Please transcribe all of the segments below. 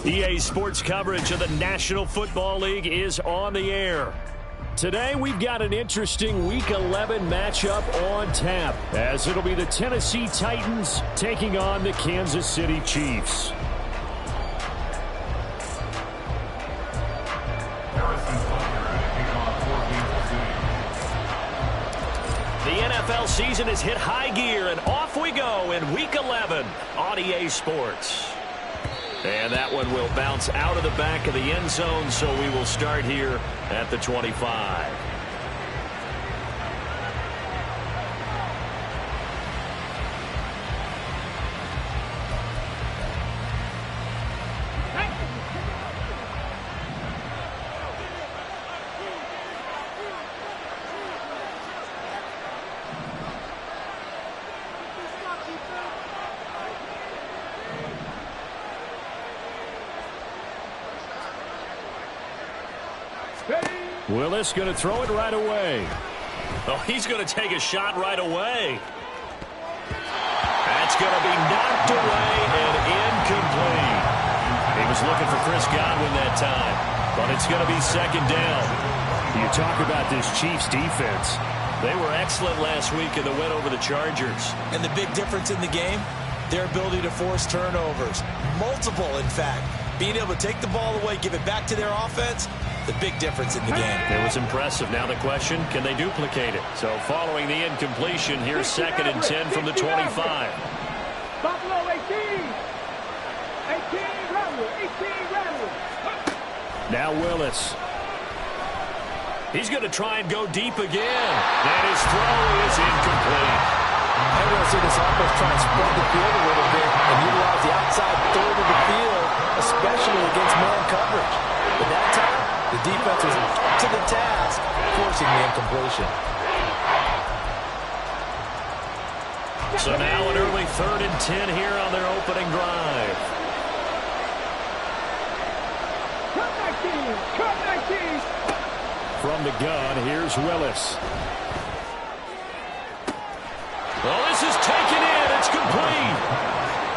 EA Sports coverage of the National Football League is on the air. Today, we've got an interesting Week 11 matchup on tap, as it'll be the Tennessee Titans taking on the Kansas City Chiefs. The NFL season has hit high gear, and off we go in Week 11 on EA Sports. And that one will bounce out of the back of the end zone, so we will start here at the 25. Willis going to throw it right away. Oh, he's going to take a shot right away. That's going to be knocked away and incomplete. He was looking for Chris Godwin that time, but it's going to be second down. You talk about this Chiefs defense. They were excellent last week in the win over the Chargers. And the big difference in the game, their ability to force turnovers. Multiple, in fact. Being able to take the ball away, give it back to their offense, the big difference in the game. It was impressive. Now the question, can they duplicate it? So following the incompletion, here's 2nd and 10 from the 25. Buffalo 18. 18 Rebels. Now Willis. He's going to try and go deep again. And his throw is incomplete. I want to see this offense try and spread the field a little bit and utilize the outside third of the field, especially against man coverage. But that time, the defense was up to the task, forcing the incompletion. So now an early 3rd and 10 here on their opening drive. Cut 19. From the gun, here's Willis. Well, this is taken in. It's complete.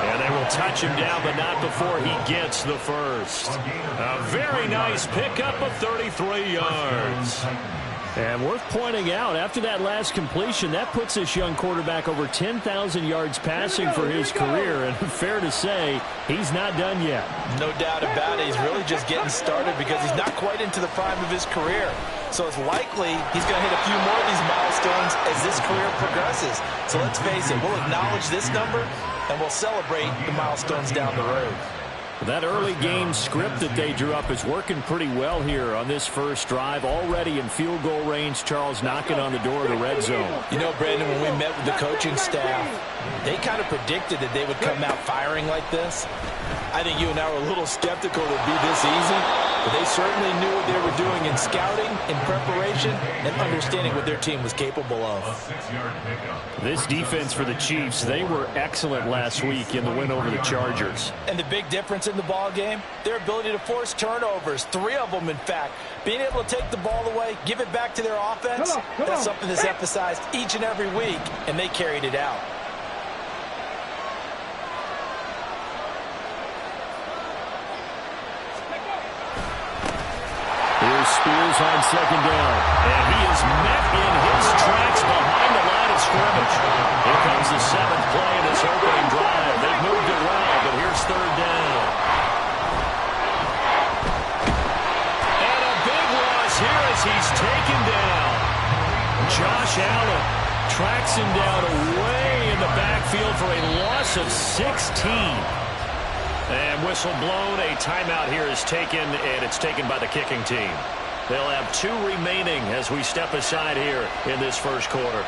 And they will touch him down, but not before he gets the first. A very nice pickup of 33 yards. And worth pointing out, after that last completion, that puts this young quarterback over 10,000 yards passing for his career. And fair to say, he's not done yet. No doubt about it. He's really just getting started because he's not quite into the prime of his career. So it's likely he's going to hit a few more of these milestones as this career progresses. So let's face it, we'll acknowledge this number and we'll celebrate the milestones down the road. That early game script that they drew up is working pretty well here on this first drive. Already in field goal range, Charles knocking on the door of the red zone. You know, Brandon, when we met with the coaching staff, they kind of predicted that they would come out firing like this. I think you and I were a little skeptical it would be this easy, but they certainly knew what they were doing in scouting, in preparation, and understanding what their team was capable of. This defense for the Chiefs, they were excellent last week in the win over the Chargers. And the big difference in the ball game, their ability to force turnovers, 3 of them in fact. Being able to take the ball away, give it back to their offense, that's something that's emphasized each and every week, and they carried it out. Here's Spears on 2nd down. And he is met in his tracks behind the line of scrimmage. Here comes the 7th play in this opening drive. They've moved it well, but here's 3rd down. And a big loss here as he's taken down. Josh Allen tracks him down away in the backfield for a loss of 16. And whistle blown. A timeout here is taken, and it's taken by the kicking team. They'll have 2 remaining as we step aside here in this first quarter.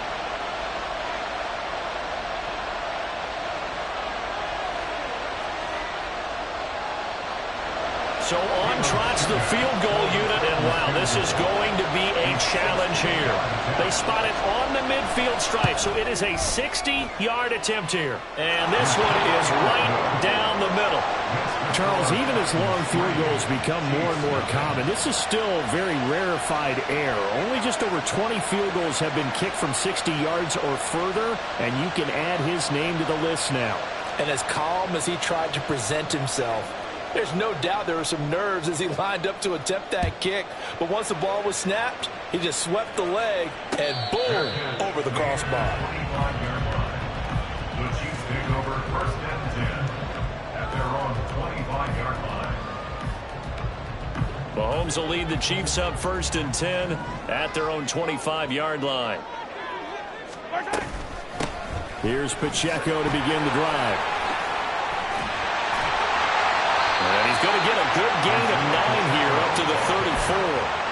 So on trots the field goal unit, and wow, this is going to be a challenge here. They spot it on the midfield stripe, so it is a 60-yard attempt here. And this one is right down the middle. Charles, even as long field goals become more and more common, this is still very rarefied air. Only just over 20 field goals have been kicked from 60 yards or further, and you can add his name to the list now. And as calm as he tried to present himself, There's no doubt there were some nerves as he lined up to attempt that kick. But once the ball was snapped, he just swept the leg and boom, over the crossbar. The Chiefs take over 1st and 10 at their own 25-yard line. Mahomes will lead the Chiefs up 1st and 10 at their own 25-yard line. Here's Pacheco to begin the drive. And he's going to get a good gain of 9 here up to the 34.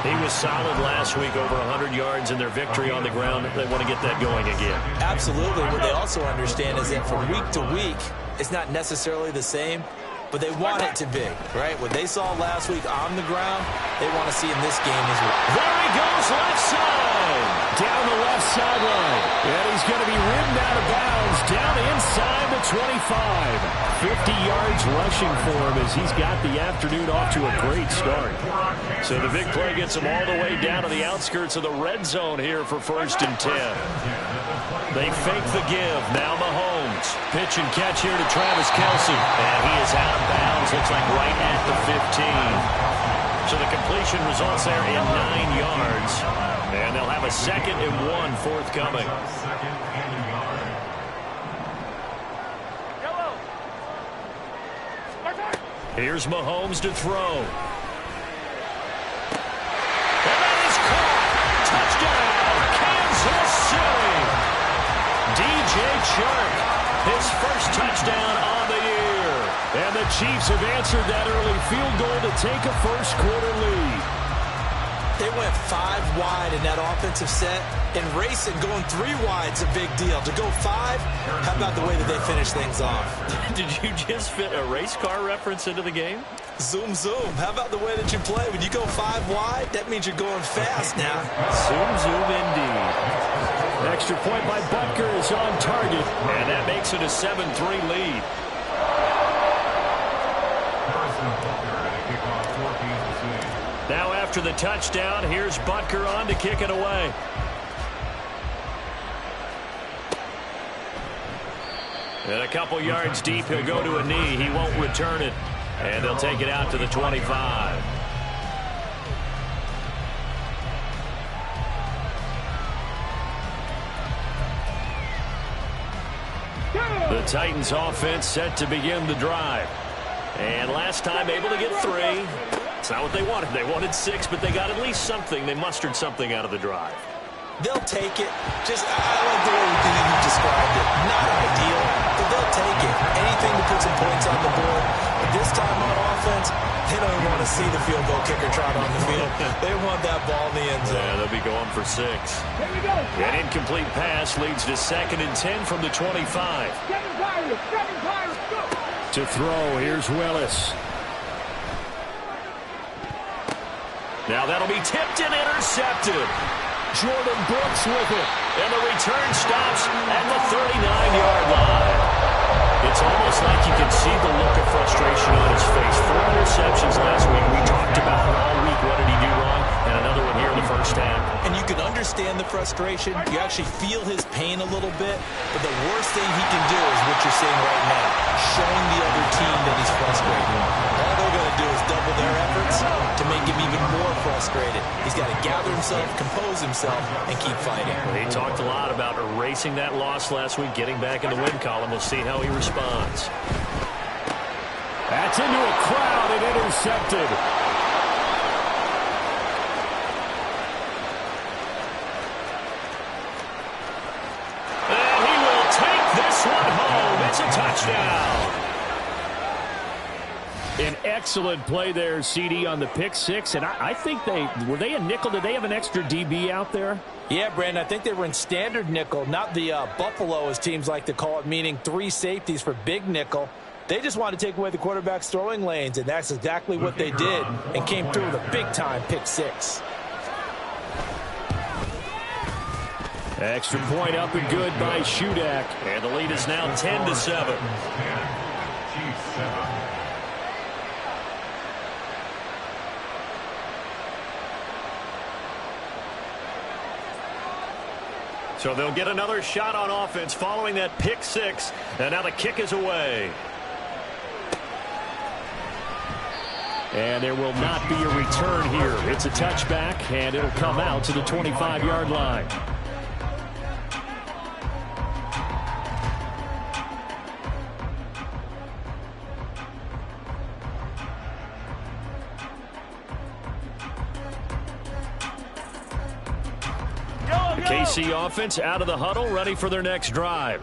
He was solid last week, over 100 yards in their victory on the ground. They want to get that going again. Absolutely. What they also understand is that from week to week, it's not necessarily the same, but they want it to be, right? What they saw last week on the ground, they want to see in this game as well. There he goes, left side. Down the left sideline. And he's going to be ridden out of bounds down inside the 25. 50 yards rushing for him as he's got the afternoon off to a great start. So the big play gets him all the way down to the outskirts of the red zone here for 1st and 10. They fake the give. Now Mahomes. Pitch and catch here to Travis Kelce. And he is out of bounds. Looks like right at the 15. So the completion results there in 9 yards. And they'll have a 2nd and 1 forthcoming. Here's Mahomes to throw. And that is caught. Touchdown, Kansas City. DJ Chark, his first touchdown on the year. And the Chiefs have answered that early field goal to take a first-quarter lead. They went 5 wide in that offensive set. In racing, going 3 wide's a big deal. To go 5, how about the way that they finish things off? Did you just fit a race car reference into the game? Zoom, zoom. How about the way that you play? When you go 5 wide, that means you're going fast now. Zoom, zoom indeed. Extra point by Butker is on target, and that makes it a 7-3 lead. Now after the touchdown, here's Butker on to kick it away. And a couple yards deep, he'll go to a knee. He won't return it. And they'll take it out to the 25. The Titans offense set to begin the drive. And last time able to get 3. It's not what they wanted. They wanted 6, but they got at least something. They mustered something out of the drive. They'll take it. Just, I like the way you described it. Not ideal, but they'll take it. Anything to put some points on the board. But this time on offense, they don't want to see the field goal kicker trot on the field. They want that ball in the end zone. Yeah, they'll be going for 6. An incomplete pass leads to 2nd and 10 from the 25. To throw, here's Willis. Now that'll be tipped and intercepted. Jordan Brooks with it. And the return stops at the 39-yard line. It's almost like you can see the look of frustration on his face. 4 interceptions last week. We talked about all week what did he do wrong, and another one here in the first half. And you can understand the frustration. You actually feel his pain a little bit. But the worst thing he can do is what you're seeing right now, showing the other team that he's frustrated. All they're going to do is double their efforts to make him even more frustrated. He's got to gather himself, compose himself, and keep fighting. He talked a lot about erasing that loss last week, getting back in the win column. We'll see how he responds. That's into a crowd and intercepted. And he will take this one home. It's a touchdown. An excellent play there, CD, on the pick 6. And I think were they a nickel? Did they have an extra DB out there? Yeah, Brandon, I think they were in standard nickel, not the Buffalo, as teams like to call it, meaning 3 safeties for big nickel. They just wanted to take away the quarterback's throwing lanes, and that's exactly what they did, and came through with a big-time pick 6. Extra point up and good by Shudak. And the lead is now 10-7. So they'll get another shot on offense following that pick 6. And now the kick is away. And there will not be a return here. It's a touchback, and it'll come out to the 25-yard line. The KC offense out of the huddle, ready for their next drive.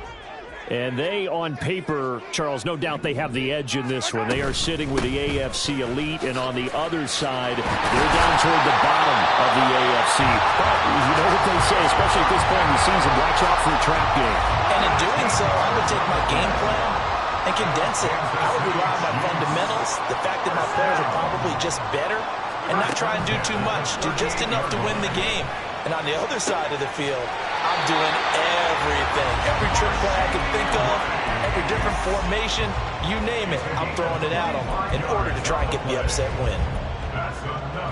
And they, on paper, Charles, no doubt they have the edge in this one. They are sitting with the AFC elite, and on the other side, they're down toward the bottom of the AFC. But you know what they say, especially at this point in the season, watch out for a trap game. And in doing so, I would take my game plan and condense it. I would rely on my fundamentals, the fact that my players are probably just better, and not try and do too much, do just enough to win the game. And on the other side of the field, I'm doing everything. Every trick play I can think of, every different formation, you name it, I'm throwing it at them in order to try and get the upset win.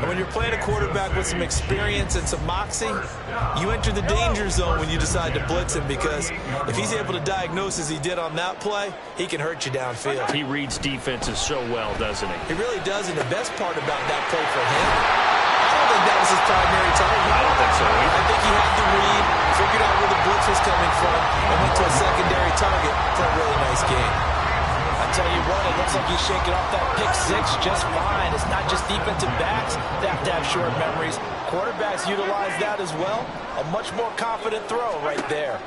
And when you're playing a quarterback with some experience and some moxie, you enter the danger zone when you decide to blitz him, because if he's able to diagnose as he did on that play, he can hurt you downfield. He reads defenses so well, doesn't he? He really does, and the best part about that play for him, I don't think that was his primary target. I don't think so either. I think he had the read, figured out where the blitz was coming from, and went to a secondary target for a really nice game. I tell you what, it looks like he's shaking off that pick six just fine. It's not just defensive backs that have to have short memories. Quarterbacks utilize that as well. A much more confident throw right there.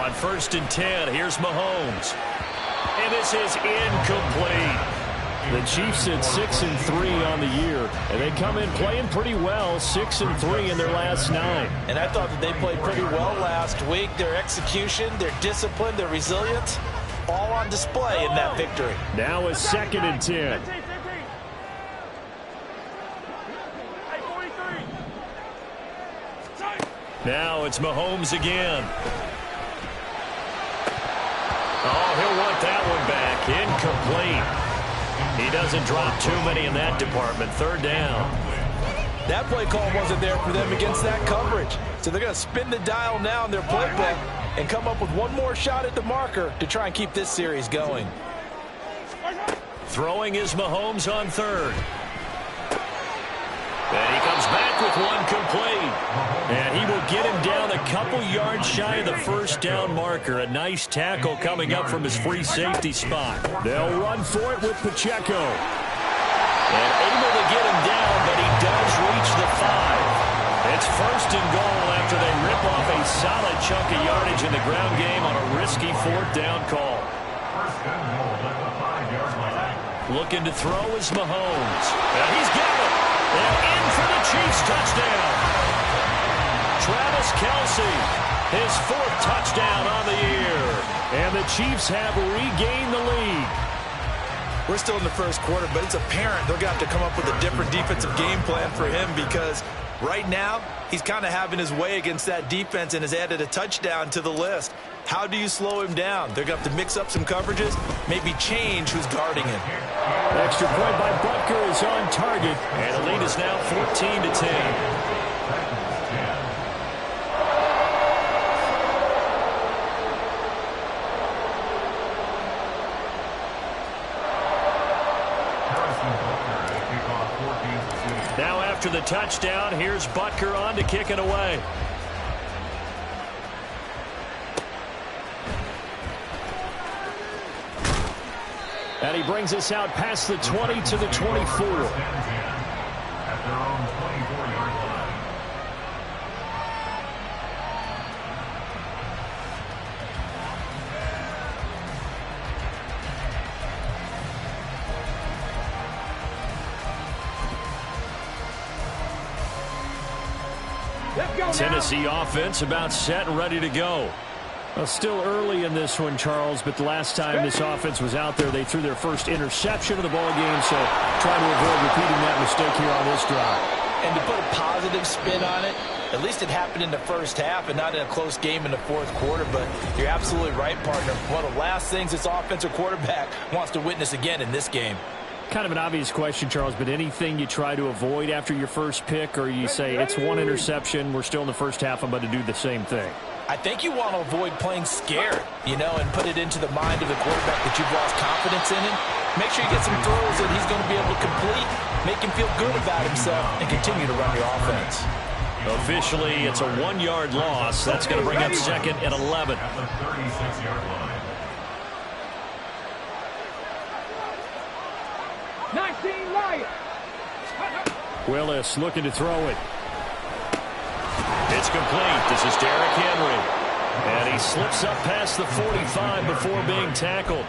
On 1st and 10, here's Mahomes. And this is incomplete. The Chiefs at 6-3 on the year, and they come in playing pretty well, 6-3 in their last 9. And I thought that they played pretty well last week. Their execution, their discipline, their resilience, all on display in that victory. Now a 2nd and 10. Now it's Mahomes again. Oh, he'll want that one back. Incomplete. He doesn't drop too many in that department. 3rd down. That play call wasn't there for them against that coverage. So they're going to spin the dial now in their playbook and come up with one more shot at the marker to try and keep this series going. Throwing is Mahomes on 3rd. And he comes back with one complete. And he will get him down a couple yards shy of the 1st down marker. A nice tackle coming up from his free safety spot. They'll run for it with Pacheco. And able to get him down, but he does reach the 5. It's 1st and goal after they rip off a solid chunk of yardage in the ground game on a risky 4th down call. Looking to throw is Mahomes. And he's got it. And in for the Chiefs touchdown. Travis Kelce, his 4th touchdown on the year. And the Chiefs have regained the lead. We're still in the 1st quarter, but it's apparent they're going to have to come up with a different defensive game plan for him, because right now he's kind of having his way against that defense and has added a touchdown to the list. How do you slow him down? They're going to have to mix up some coverages, maybe change who's guarding him. Extra point by Butker is on target, and the lead is now 14-10. Now after the touchdown, here's Butker on to kick it away. And he brings us out past the 20 to the 24. Tennessee offense about set and ready to go. Well, still early in this one, Charles, but the last time this offense was out there, they threw their first interception of the ball game, so trying to avoid repeating that mistake here on this drive. And to put a positive spin on it, at least it happened in the 1st half and not in a close game in the 4th quarter, but you're absolutely right, partner. One of the last things this offensive quarterback wants to witness again in this game. Kind of an obvious question, Charles, but anything you try to avoid after your first pick, or you say it's one interception, we're still in the 1st half, I'm going to do the same thing? I think you want to avoid playing scared, and put it into the mind of the quarterback that you've lost confidence in him. Make sure you get some throws that he's going to be able to complete, make him feel good about himself, and continue to run your offense. Officially, it's a 1-yard loss. That's going to bring up second and 11. At the 36-yard line. 19 Lions. Willis looking to throw it. It's complete. This is Derrick Henry. And he slips up past the 45 before being tackled.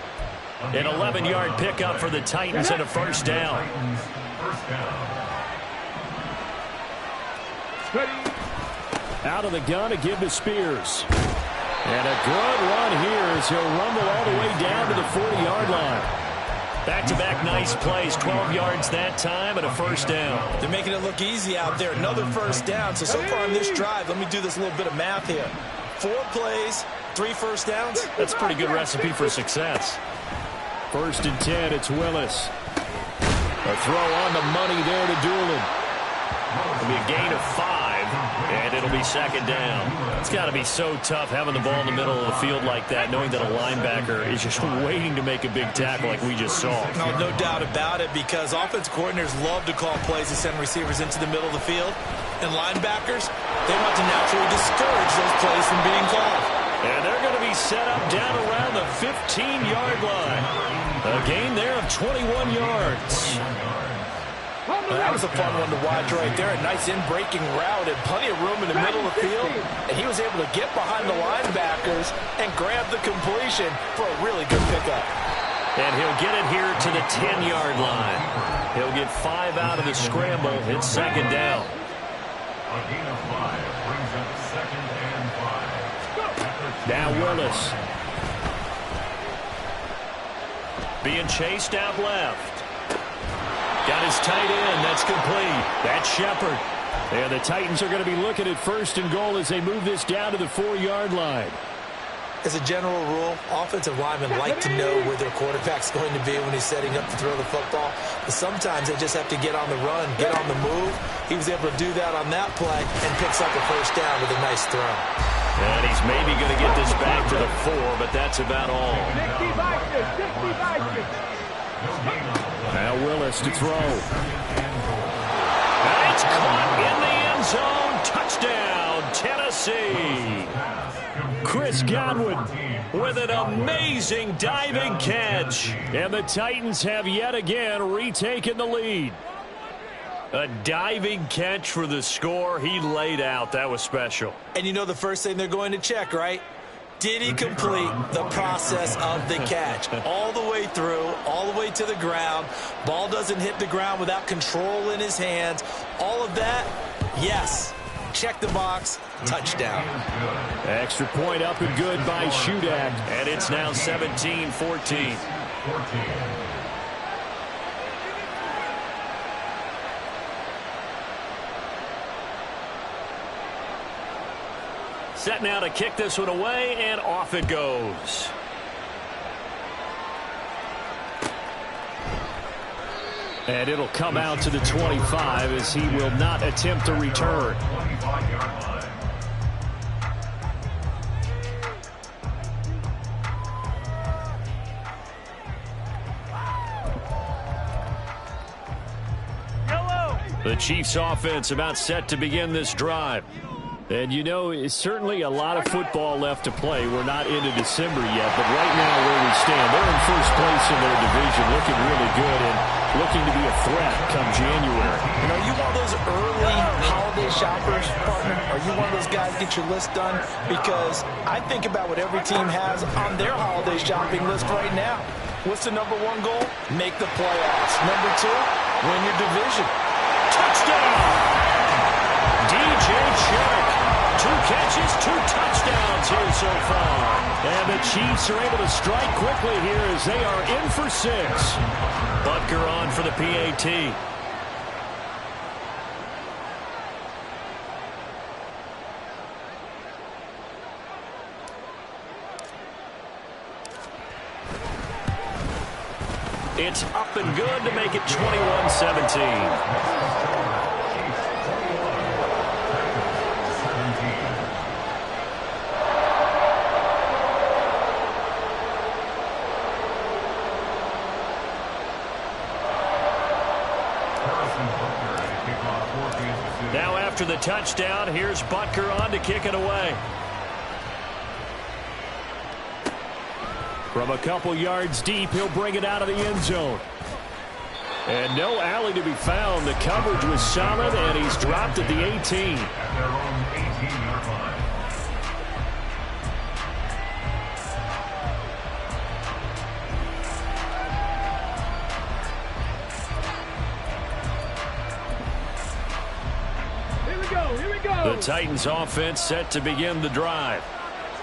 An 11-yard pickup for the Titans and a first down. Out of the gun to give to Spears. And a good run here as he'll rumble all the way down to the 40-yard line. Back-to-back nice plays, 12 yards that time and a first down. They're making it look easy out there. Another first down. So far on this drive, let me do this little bit of math here. 4 plays, 3 first downs. That's a pretty good recipe for success. First and 10, it's Willis. A throw on the money there to Doolin. It'll be a gain of 5, and it'll be second down. It's got to be so tough having the ball in the middle of the field like that, knowing that a linebacker is just waiting to make a big tackle like we just saw. No doubt about it, because offense coordinators love to call plays and send receivers into the middle of the field. And linebackers, they want to naturally discourage those plays from being called. And they're going to be set up down around the 15-yard line. A gain there of 21 yards. That was a fun one to watch right there. A nice in-breaking route and plenty of room in the middle of the field. And he was able to get behind the linebackers and grab the completion for a really good pickup. And he'll get it here to the 10-yard line. He'll get 5 out of the scramble. It's second down. A gain of 5 brings up second and 5. Now Willis. Being chased out left. Got his tight end. That's complete. That's Shepard. And the Titans are going to be looking at first and goal as they move this down to the 4-yard line. As a general rule, offensive linemen like to know where their quarterback's going to be when he's setting up to throw the football. But sometimes they just have to get on the run, get on the move. He was able to do that on that play and picks up a first down with a nice throw. And he's maybe going to get this back to the 4, but that's about all. Now Willis to throw. And it's caught in the end zone. Touchdown, Tennessee. Chris Godwin with an amazing diving catch. And the Titans have yet again retaken the lead. A diving catch for the score. He laid out. That was special. And you know the first thing they're going to check, right? Did he complete the process of the catch? All the way through, all the way to the ground. Ball doesn't hit the ground without control in his hands. All of that, yes. Check the box. Touchdown. Extra point up and good by Shudak. And it's now 17-14. Set now to kick this one away, and off it goes. And it'll come out to the 25 as he will not attempt to return. The Chiefs offense about set to begin this drive. And, you know, it's certainly a lot of football left to play. We're not into December yet, but right now where we stand, they're in first place in their division, looking really good and looking to be a threat come January. And are you one of those early holiday shoppers, partner? Are you one of those guys get your list done? Because I think about what every team has on their holiday shopping list right now. What's the number 1 goal? Make the playoffs. Number 2, win your division. Touchdown! DJ Chark. 2 catches, 2 touchdowns here so far. And the Chiefs are able to strike quickly here as they are in for 6. Butker on for the PAT. It's up and good to make it 21-17. Now after the touchdown, here's Butker on to kick it away. From a couple yards deep, he'll bring it out of the end zone. And no alley to be found. The coverage was solid, and he's dropped at the 18. At their own 18-yard line. Here we go. The Titans offense set to begin the drive.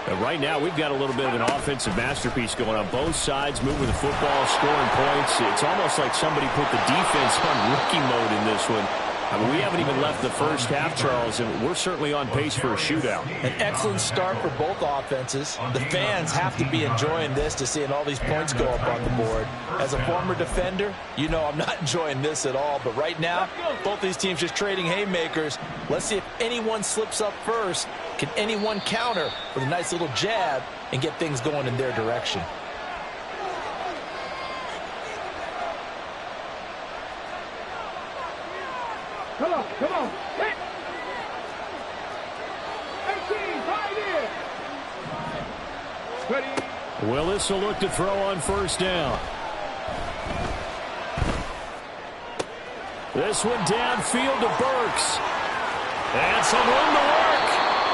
And right now, we've got a little bit of an offensive masterpiece going on both sides, moving the football, scoring points. It's almost like somebody put the defense on rookie mode in this one. I mean, we haven't even left the first half, Charles, and we're certainly on pace for a shootout. An excellent start for both offenses. The fans have to be enjoying this to seeing all these points go up on the board. As a former defender, you know I'm not enjoying this at all. But right now, both these teams just trading haymakers. Let's see if anyone slips up first. Can anyone counter with a nice little jab and get things going in their direction? Come on. Hit. 18, right in. Ready. Willis will look to throw on first down. This one downfield to Burks. And some room to work.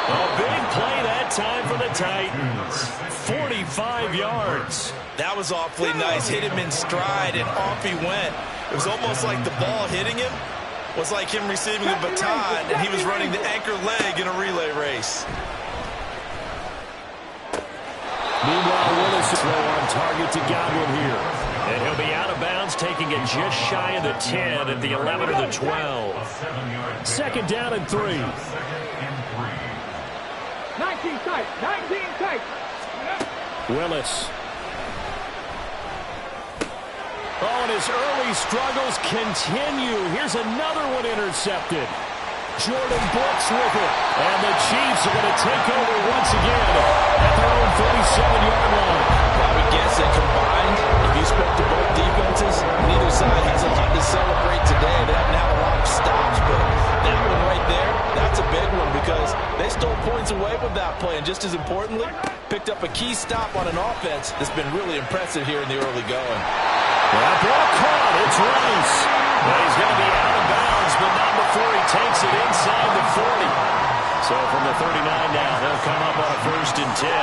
A big play that time for the Titans. 45 yards. That was awfully nice. Hit him in stride, and off he went. It was almost like the ball hitting him was like him receiving a baton, and he was running the anchor leg in a relay race. Meanwhile, Willis will throw on target to Godwin here. And he'll be out of bounds, taking it just shy of the 10 at the 11 or the 12. Second down and 3. 19 tight. Willis. Oh, and his early struggles continue. Here's another one intercepted. Jordan Brooks with it. And the Chiefs are going to take over once again at their own 37-yard line. I would guess that combined, if you spoke to both defenses, neither side has a lot to celebrate today. They haven't had a lot of stops, but that one right there, that's a big one because they stole points away with that play. And just as importantly, picked up a key stop on an offense that's been really impressive here in the early going. That ball caught. It's Rice. Well, he's going to be out of bounds, but not before he takes it inside the 40. So from the 39 now, they'll come up on a 1st and 10.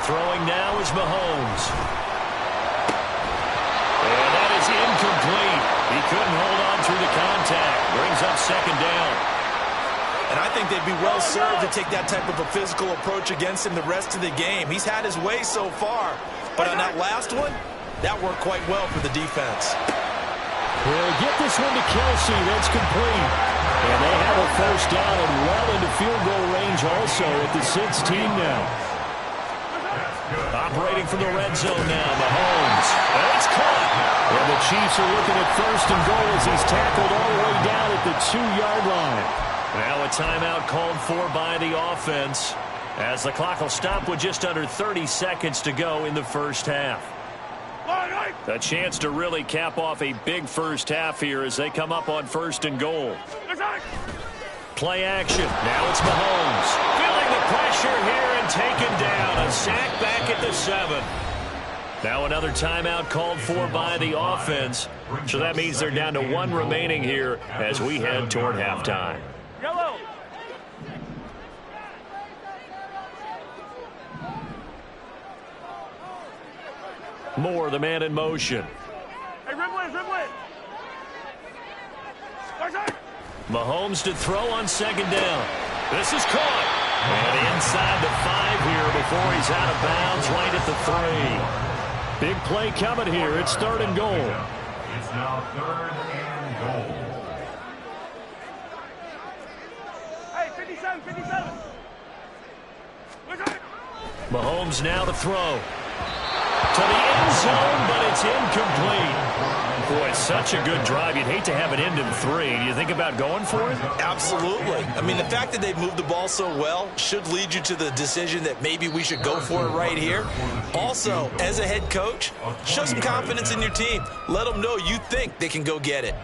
Throwing now is Mahomes. And that is incomplete. He couldn't hold on through the contact. Brings up second down. And I think they'd be well served to take that type of a physical approach against him the rest of the game. He's had his way so far. But on that last one, that worked quite well for the defense. He'll get this one to Kelsey. That's complete. And they have a first down and well into field goal range also at the 16 now. Operating from the red zone now, Mahomes. And it's caught. And the Chiefs are looking at 1st and goal as he's tackled all the way down at the 2-yard line. Now a timeout called for by the offense, as the clock will stop with just under 30 seconds to go in the first half. A chance to really cap off a big first half here as they come up on 1st and goal. Play action. Now it's Mahomes. Feeling the pressure here and taken down. A sack back at the 7. Now another timeout called for by the offense. So that means they're down to 1 remaining here as we head toward halftime. Yellow. Moore, the man in motion. Hey, Rimwood. Mahomes to throw on second down. This is caught. And inside the 5 here before he's out of bounds right at the 3. Big play coming here. It's 3rd and goal. It's now 3rd and goal. Hey, 57. Mahomes now to throw. To the end zone, but it's incomplete. Boy, such a good drive. You'd hate to have it end in 3. Do you think about going for it? Absolutely. I mean, the fact that they've moved the ball so well should lead you to the decision that maybe we should go for it right here. Also, as a head coach, show some confidence in your team. Let them know you think they can go get it.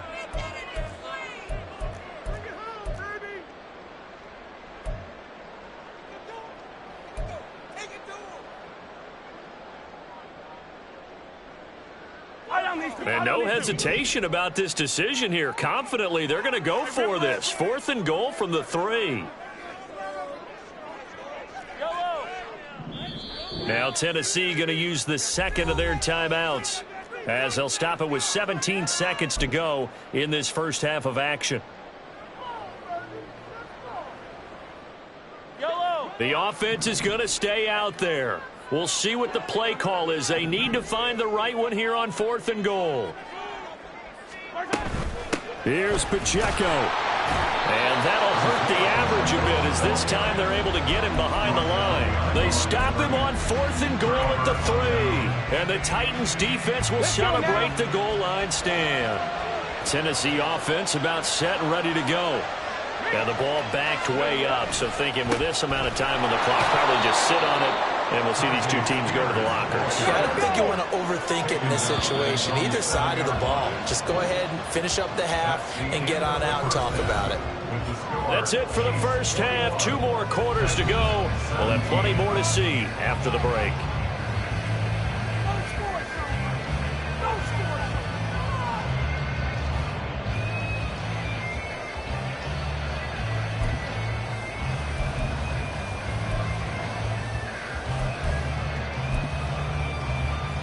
And no hesitation about this decision here. Confidently, they're going to go for this. 4th and goal from the 3. Now Tennessee going to use the second of their timeouts, as they'll stop it with 17 seconds to go in this first half of action. The offense is going to stay out there. We'll see what the play call is. They need to find the right one here on 4th and goal. Here's Pacheco. And that'll hurt the average a bit, as this time they're able to get him behind the line. They stop him on 4th and goal at the 3. And the Titans defense will celebrate the goal line stand. Tennessee offense about set and ready to go. And the ball backed way up, so thinking with this amount of time on the clock, probably just sit on it, and we'll see these two teams go to the lockers. Yeah, I don't think you want to overthink it in this situation. Either side of the ball. Just go ahead and finish up the half and get on out and talk about it. That's it for the first half. 2 more quarters to go. We'll have plenty more to see after the break.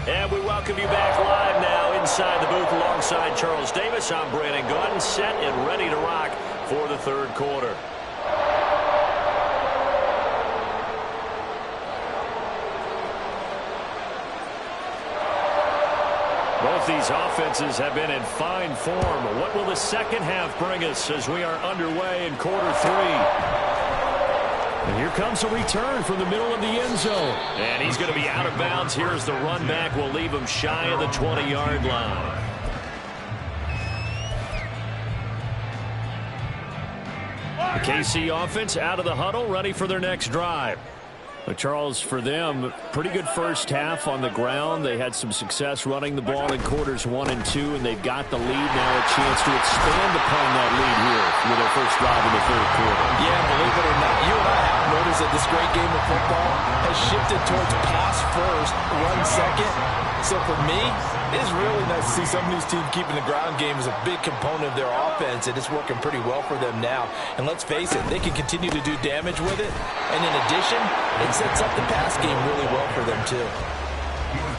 And we welcome you back live now inside the booth alongside Charles Davis. I'm Brandon Gordon, set and ready to rock for the 3rd quarter. Both these offenses have been in fine form. What will the second half bring us as we are underway in quarter 3? And here comes a return from the middle of the end zone. And he's going to be out of bounds. Here's the run back. We'll leave him shy of the 20-yard line. The KC offense out of the huddle, ready for their next drive. But Charles, for them, pretty good first half on the ground. They had some success running the ball in quarters 1 and 2, and they've got the lead now, a chance to expand upon that lead here with their first drive in the 3rd quarter. Yeah, believe it or not, you and I have noticed that this great game of football has shifted towards pass first, run second. So for me, it's really nice to see some of these teams keeping the ground game as a big component of their offense, and it's working pretty well for them now. And let's face it, they can continue to do damage with it. And in addition, it sets up the pass game really well for them too.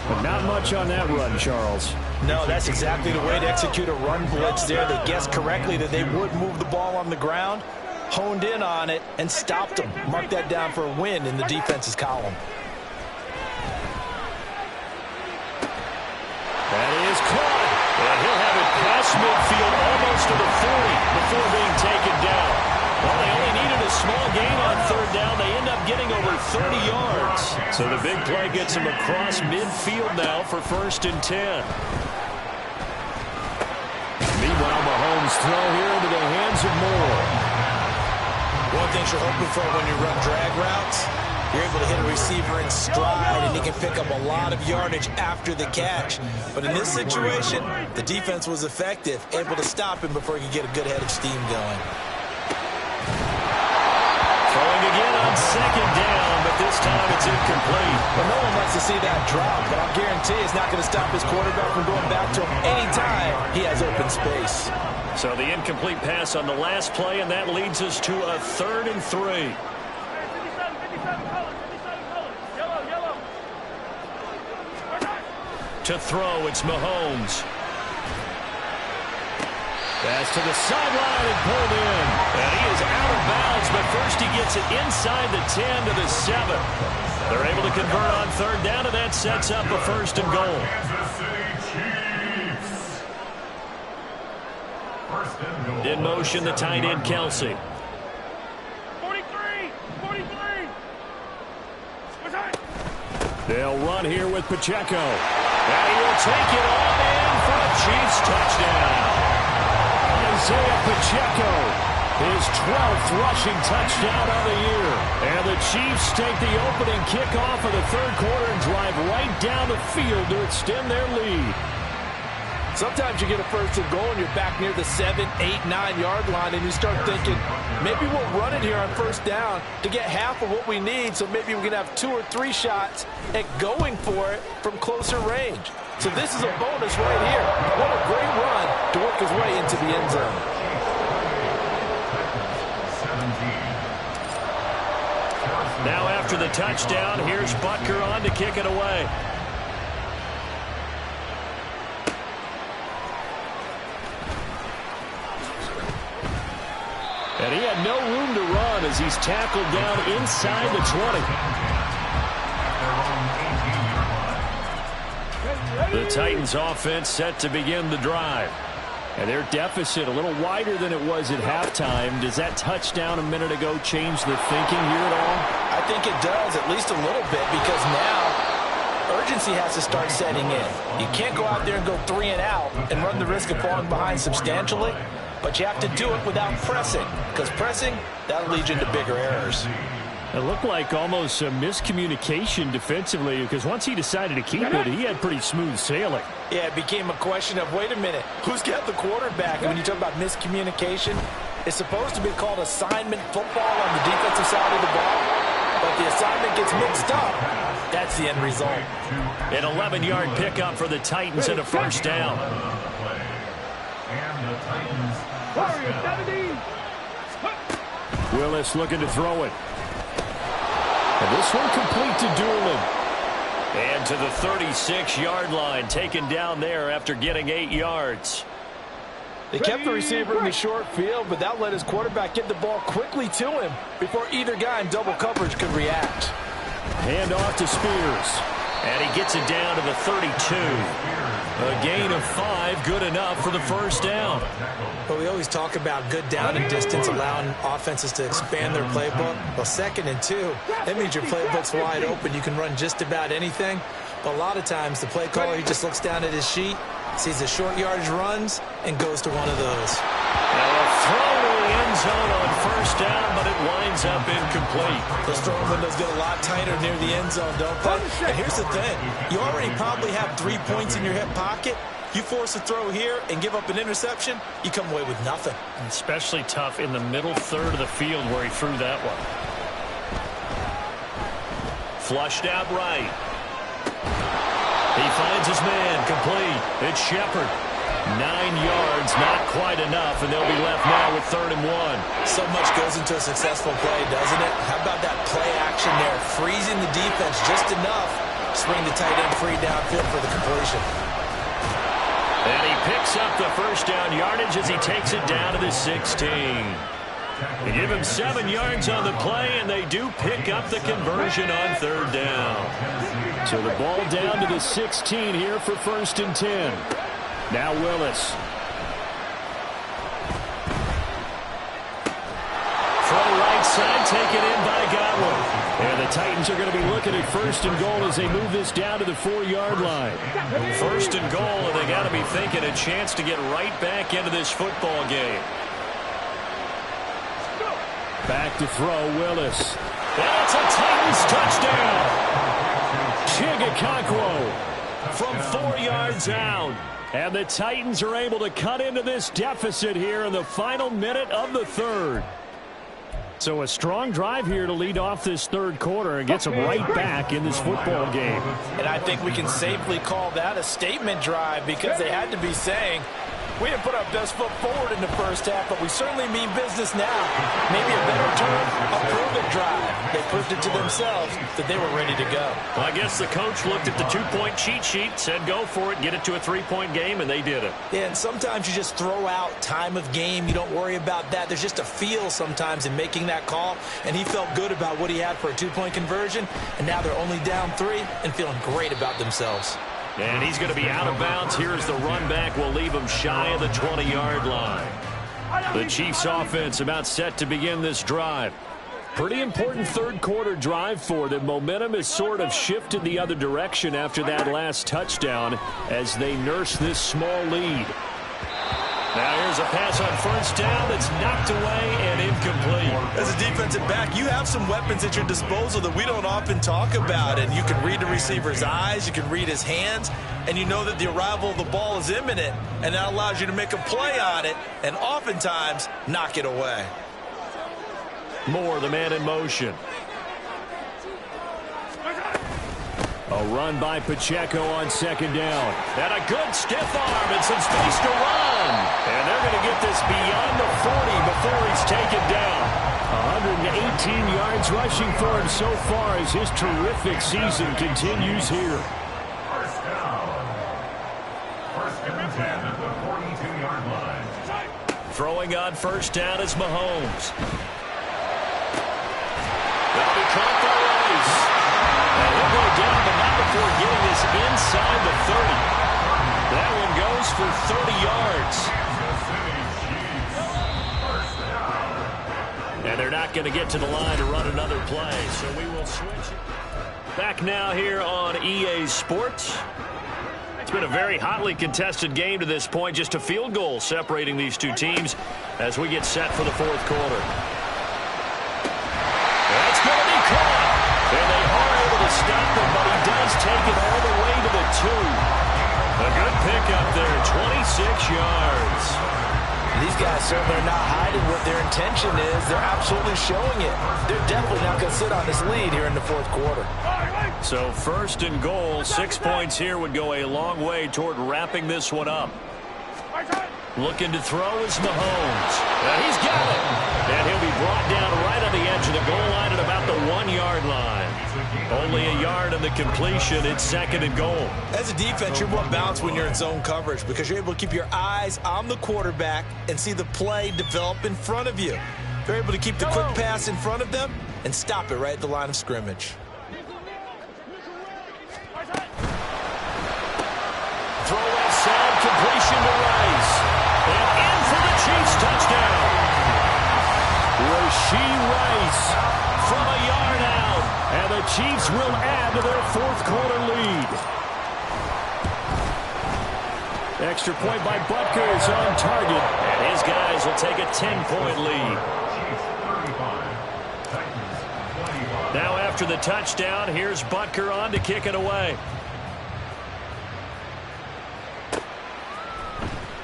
But not much on that run, Charles. No, that's exactly the way to execute a run blitz there. They guessed correctly that they would move the ball on the ground, honed in on it, and stopped them. Mark that down for a win in the defense's column. That is caught. And he'll have it past midfield almost to the 40 before being taken down. Well, they only needed a small gain on 3rd down. They end up getting over 30 yards. So the big play gets them across midfield now for 1st and 10. Meanwhile, Mahomes throw here into the hands of Moore. One thing you're hoping for when you run drag routes, you're able to hit a receiver in stride, and he can pick up a lot of yardage after the catch. But in this situation, the defense was effective, able to stop him before he could get a good head of steam going. Throwing again on 2nd down, but this time it's incomplete. Well, no one likes to see that drop, but I'll guarantee it's not going to stop his quarterback from going back to him anytime he has open space. So the incomplete pass on the last play, and that leads us to a 3rd and 3. To throw, it's Mahomes. Pass to the sideline and pulled in. And he is out of bounds, but first he gets it inside the 10 to the 7. They're able to convert on 3rd down, and that sets up a 1st and goal. In motion, the tight end, Kelsey. 43! They'll run here with Pacheco. And he will take it on in for a Chiefs touchdown. Pacheco, his 12th rushing touchdown of the year. And the Chiefs take the opening kickoff of the third quarter and drive right down the field to extend their lead. Sometimes you get a first and goal and you're back near the 7, 8, 9-yard line and you start thinking, maybe we'll run it here on first down to get half of what we need, so maybe we can have 2 or 3 shots at going for it from closer range. So this is a bonus right here. What a great run to work his way into the end zone. Now after the touchdown, here's Butker on to kick it away. And he had no room to run as he's tackled down inside the 20. The Titans offense set to begin the drive. And their deficit a little wider than it was at halftime. Does that touchdown a minute ago change the thinking here at all? I think it does, at least a little bit, because now urgency has to start setting in. You can't go out there and go 3 and out and run the risk of falling behind substantially. But you have to do it without pressing, because pressing, that'll lead you into bigger errors. It looked like almost a miscommunication defensively, because once he decided to keep it, he had pretty smooth sailing. Yeah, it became a question of, wait a minute, who's got the quarterback? And when you talk about miscommunication, it's supposed to be called assignment football on the defensive side of the ball. But if the assignment gets mixed up, that's the end result. An 11-yard pickup for the Titans and a first down. And the Titans. Willis looking to throw it. And this one complete to Doolin. And to the 36-yard line, taken down there after getting 8 yards. They kept the receiver in the short field, but that let his quarterback get the ball quickly to him before either guy in double coverage could react. Hand off to Spears. And he gets it down to the 32. A gain of 5, good enough for the first down. But we always talk about good down and distance, allowing offenses to expand their playbook. Well, 2nd and 2, that means your playbook's wide open. You can run just about anything. But a lot of times, the play caller, he just looks down at his sheet, sees the short yardage runs, and goes to one of those. Now a throw to the end zone on first down, but it winds up incomplete. Those throwing windows get a lot tighter near the end zone, don't they? And here's the thing. You already probably have 3 points in your hip pocket. You force a throw here and give up an interception, you come away with nothing. Especially tough in the middle third of the field where he threw that one. Flushed out right. He finds his man, complete. It's Shepard. 9 yards, not quite enough, and they'll be left now with 3rd and 1. So much goes into a successful play, doesn't it? How about that play action there? Freezing the defense just enough to swing the tight end free downfield for the completion. And he picks up the first down yardage as he takes it down to the 16. They give him 7 yards on the play, and they do pick up the conversion on 3rd down. So the ball down to the 16 here for 1st and 10. Now Willis. Throw right side, taken in by Godwin. And the Titans are going to be looking at 1st and goal as they move this down to the 4-yard line. 1st and goal, and they got to be thinking a chance to get right back into this football game. Back to throw, Willis. That's a Titans touchdown. Chigakonkwo from 4 yards out. And the Titans are able to cut into this deficit here in the final minute of the 3rd. So a strong drive here to lead off this 3rd quarter and gets them right back in this football game. And I think we can safely call that a statement drive, because they had to be saying, we didn't put our best foot forward in the first half, but we certainly mean business now. Maybe a better term, a prove-it drive. They proved it to themselves that they were ready to go. Well, I guess the coach looked at the 2-point cheat sheet, said go for it, get it to a 3-point game, and they did it. Yeah, and sometimes you just throw out time of game. You don't worry about that. There's just a feel sometimes in making that call, and he felt good about what he had for a 2-point conversion, and now they're only down 3 and feeling great about themselves. And he's going to be out of bounds. Here's the run back. Will leave him shy of the 20-yard line. The Chiefs offense about set to begin this drive. Pretty important 3rd quarter drive for them. Momentum has sort of shifted the other direction after that last touchdown as they nurse this small lead. Now here's a pass on first down that's knocked away and incomplete. As a defensive back, you have some weapons at your disposal that we don't often talk about. And you can read the receiver's eyes, you can read his hands, and you know that the arrival of the ball is imminent. And that allows you to make a play on it and oftentimes knock it away. Moore, the man in motion. A run by Pacheco on second down. And a good stiff arm and some space to run. And they're going to get this beyond the 40 before he's taken down. 118 yards rushing for him so far as his terrific season continues here. First down. First and 10 at the 42-yard line. Throwing on first down is Mahomes. That'll be caught by Rice. And he'll go down, but not before getting this inside the 30. That one goes for 30 yards. And they're not going to get to the line to run another play, so we will switch it. Back now here on EA Sports. It's been a very hotly contested game to this point, just a field goal separating these two teams as we get set for the fourth quarter. That's going to be caught. And they are able to stop him, but he does take it all the way to the 2. A good pickup there, 26 yards. These guys certainly are not hiding what their intention is. They're absolutely showing it. They're definitely not going to sit on this lead here in the fourth quarter. So first and goal, 6 points here would go a long way toward wrapping this one up. Looking to throw is Mahomes. And he's got it. And he'll be brought down right on the edge of the goal line at about the 1-yard line. Only a yard on the completion. It's second and goal. As a defense, you're more balanced when you're in zone coverage because you're able to keep your eyes on the quarterback and see the play develop in front of you. They're able to keep the quick pass in front of them and stop it right at the line of scrimmage. Throw outside, completion to Rice. And in for the Chiefs touchdown. Rashee Rice from a yard out. And the Chiefs will add to their fourth quarter lead. Extra point by Butker is on target. And his guys will take a 10-point lead. Now after the touchdown, here's Butker on to kick it away.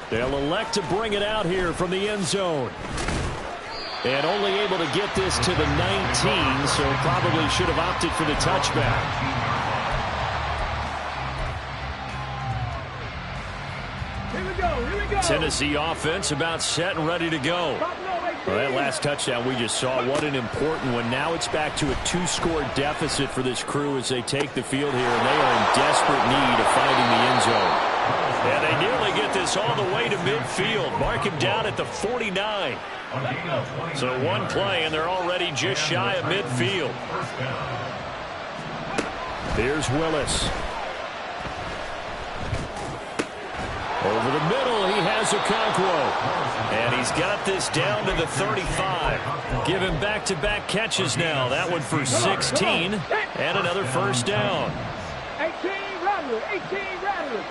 They'll elect to bring it out here from the end zone. And only able to get this to the 19, so probably should have opted for the touchback. Here we go. Tennessee offense about set and ready to go. Well, that last touchdown we just saw, what an important one. Now it's back to a 2-score deficit for this crew as they take the field here, and they are in desperate need of finding the end zone. And they nearly get this all the way to midfield. Mark him down at the 49. So one play, and they're already just shy of midfield. Here's Willis. Over the middle, he has Okonkwo. And he's got this down to the 35. Give him back-to-back catches now. That one for 16. And another first down. 18 rattlers.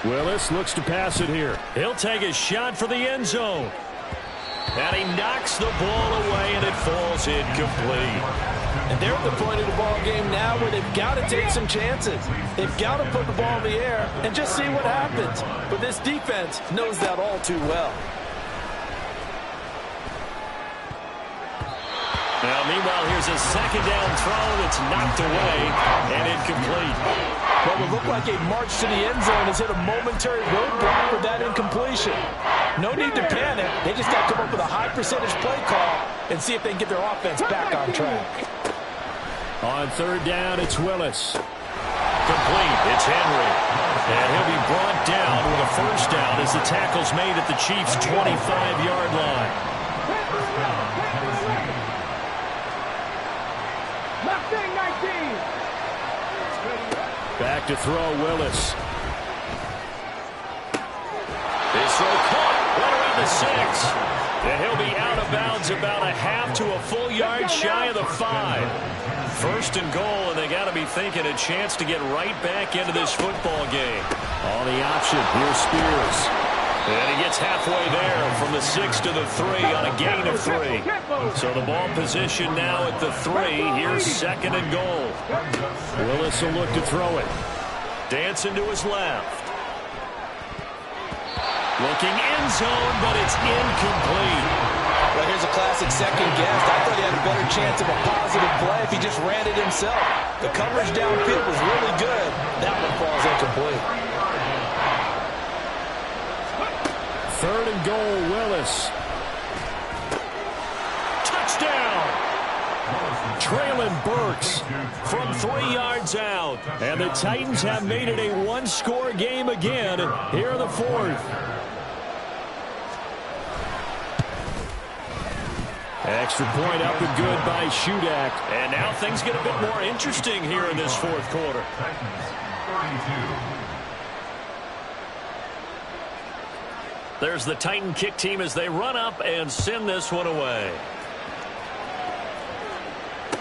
Willis looks to pass it here. He'll take a shot for the end zone. And he knocks the ball away, and it falls incomplete. And they're at the point of the ball game now where they've got to take some chances. They've got to put the ball in the air and just see what happens. But this defense knows that all too well. Now, meanwhile, here's a second down throw that's knocked away and incomplete. What would look like a march to the end zone has hit a momentary roadblock with that incompletion. No need to panic. They just got to come up with a high percentage play call and see if they can get their offense back on track. On third down, it's Willis. Complete. It's Henry. And he'll be brought down with a first down as the tackle's made at the Chiefs' 25-yard line. Back to throw, Willis. This throw caught right around the the 6. And he'll be out of bounds about a half to a full yard shy of the 5. First and goal, and they got to be thinking a chance to get right back into this football game. On the option, here's Spears. And he gets halfway there from the 6 to the 3 on a gain of 3. So the ball position now at the 3. Here's second and goal. Willis will look to throw it. Dancing to his left. Looking end zone, but it's incomplete. Well, here's a classic second guess. I thought he had a better chance of a positive play if he just ran it himself. The coverage downfield was really good. That one falls incomplete. Third and goal, Willis. Touchdown! Traylon Burks from 3 yards out. And the Titans have made it a one-score game again here in the 4th. Extra point up and good by Shudak. And now things get a bit more interesting here in this 4th quarter. There's the Titan kick team as they run up and send this one away.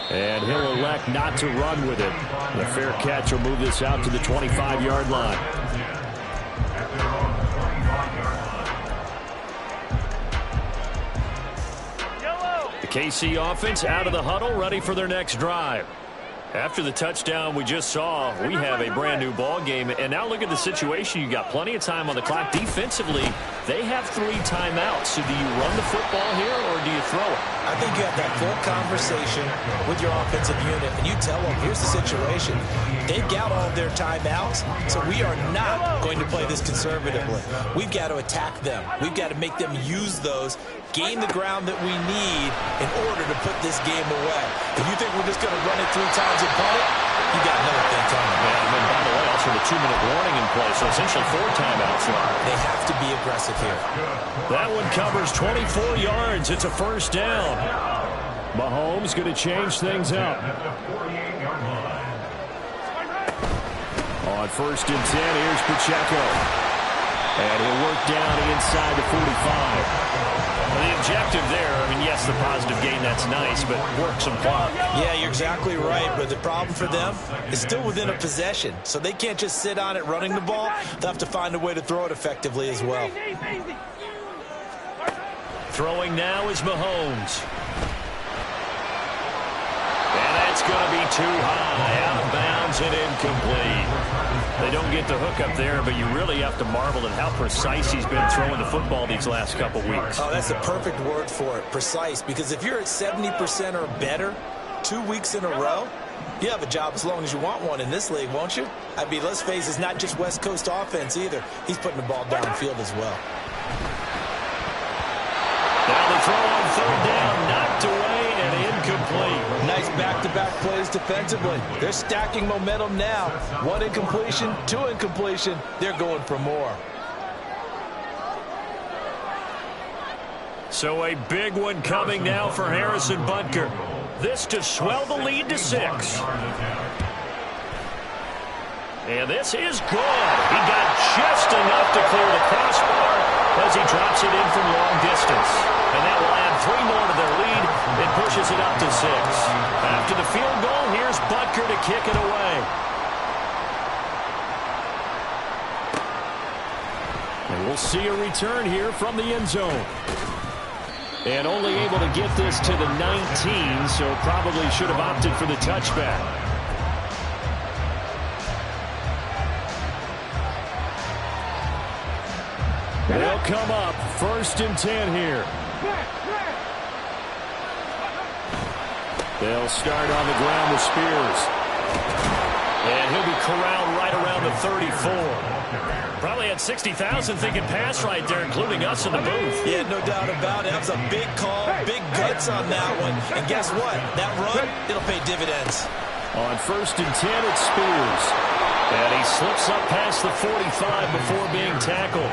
And he'll elect not to run with it. The fair catch will move this out to the 25-yard line. The KC offense out of the huddle, ready for their next drive. After the touchdown we just saw, we have a brand new ball game. And now look at the situation. You got plenty of time on the clock. Defensively, they have 3 timeouts. So do you run the football here or do you throw it? I think you have that full conversation with your offensive unit, and you tell them, here's the situation. They've got all of their timeouts, so we are not going to play this conservatively. We've got to attack them. We've got to make them use those, gain the ground that we need in order to put this game away. If you think we're just going to run it 3 times and punt it, you got another thing coming. Yeah, and then, by the way, also the 2-minute warning in play, so essentially 4 timeouts now. They have to be aggressive here. That one covers 24 yards. It's a first down. Mahomes going to change things up. On first and 10, here's Pacheco. And he'll work down inside the 45. Well, the objective there, I mean, yes, the positive gain, that's nice, but work some clock. Yeah, you're exactly right, but the problem for them is still within a possession, so they can't just sit on it running the ball. They'll have to find a way to throw it effectively as well. Throwing now is Mahomes. And that's going to be too high, out of bounds and incomplete. They don't get the hook up there, but you really have to marvel at how precise he's been throwing the football these last couple weeks. Oh, that's the perfect word for it, precise, because if you're at 70% or better 2 weeks in a row, you have a job as long as you want one in this league, won't you? I mean, let's face it, it's not just West Coast offense either. He's putting the ball downfield as well. Now the throw on third down, knocked away and incomplete. Nice back-to-back plays defensively. They're stacking momentum now. 1 incompletion, 2 incompletion. They're going for more. So a big one coming now for Harrison Butker. This to swell the lead to 6. And this is good. He got just enough to clear the crossbar as he drops it in from long distance. And that will add 3 more to their lead. It pushes it up to 6. After the field goal, here's Butker to kick it away. And we'll see a return here from the end zone. And only able to get this to the 19, so probably should have opted for the touchback. They'll come up first and 10 here. They'll start on the ground with Spears. And he'll be corralled right around the 34. Probably had 60,000 thinking pass right there, including us in the booth. Yeah, no doubt about it. That was a big call, big guts on that one. And guess what? That run, it'll pay dividends. On first and 10, it's Spears. And he slips up past the 45 before being tackled.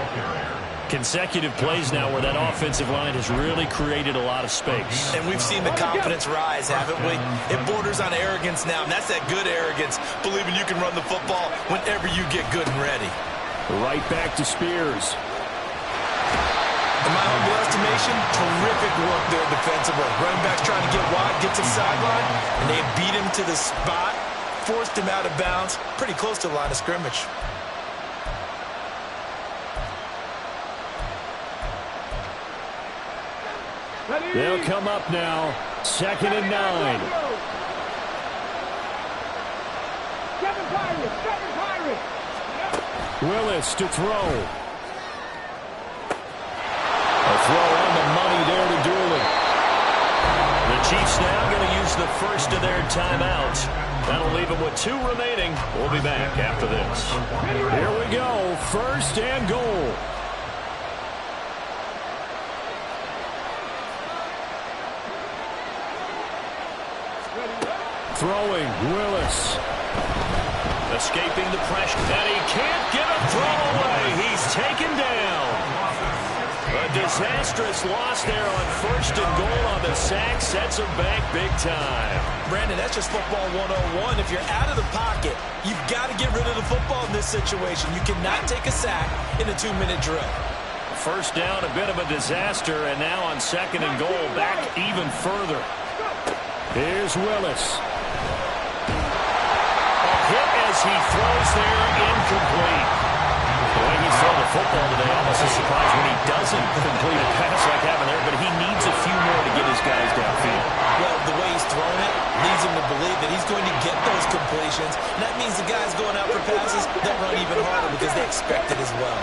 Consecutive plays now where that offensive line has really created a lot of space. And we've seen the confidence rise, haven't we? It borders on arrogance now, and that's that good arrogance, believing you can run the football whenever you get good and ready. Right back to Spears. In my humble estimation, terrific work there defensively. Running back's trying to get wide, gets to the sideline, and they beat him to the spot, forced him out of bounds, pretty close to the line of scrimmage. They'll come up now. 2nd and 9. Willis to throw. A throw on the money there to Dooley. The Chiefs now going to use the first of their timeouts. That'll leave them with 2 remaining. We'll be back after this. Here we go. 1st and goal. Throwing, Willis. Escaping the pressure, and he can't get a throw away. He's taken down. A disastrous loss there on 1st and goal on the sack. Sets him back big time. Brandon, that's just football 101. If you're out of the pocket, you've got to get rid of the football in this situation. You cannot take a sack in a 2-minute drill. 1st down, a bit of a disaster, and now on 2nd and goal, back even further. Here's Willis. Hit as he throws there, incomplete. The way he's thrown the football today, almost a surprise when he doesn't complete a pass like having there, but he needs a few more to get his guys downfield. Well, the way he's thrown it leads him to believe that he's going to get those completions. And that means the guys going out for passes, they'll run even harder because they expect it as well.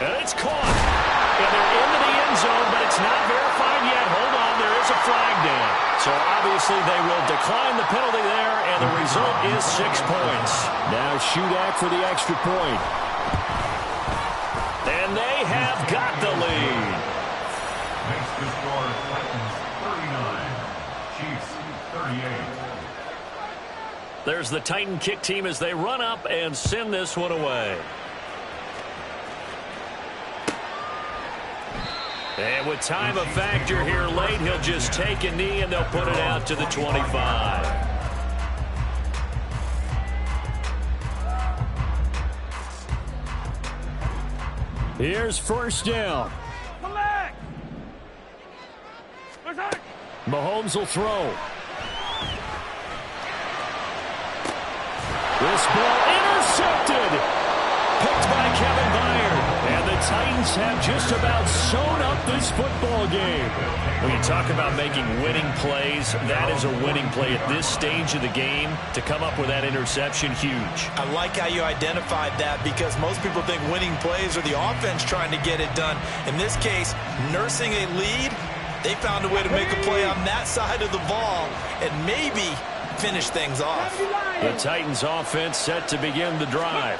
And it's caught. And they're into the end zone, but it's not verified yet. Hold on, there is a flag down. So obviously they will decline the penalty there, and the result is 6 points. Now shootout for the extra point. And they have got the lead. Makes the score Titans 39, Chiefs 38. There's the Titan kick team as they run up and send this one away. And with time a factor here late, he'll just take a knee and they'll put it out to the 25. Here's 1st down. Mahomes will throw. This ball intercepted. Picked by Kevin Byard. And the Titans have just about sewn up this football game. When you talk about making winning plays, that is a winning play at this stage of the game. To come up with that interception, huge. I like how you identified that because most people think winning plays are the offense trying to get it done. In this case, nursing a lead, they found a way to make a play on that side of the ball and maybe finish things off. The Titans offense set to begin the drive.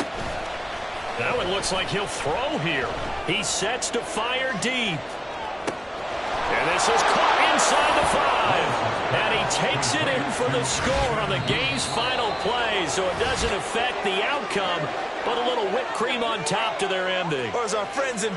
Now it looks like he'll throw here. He sets to fire deep. And this is caught inside the 5. And he takes it in for the score on the game's final play. So it doesn't affect the outcome, but a little whipped cream on top to their ending. Or as our friends in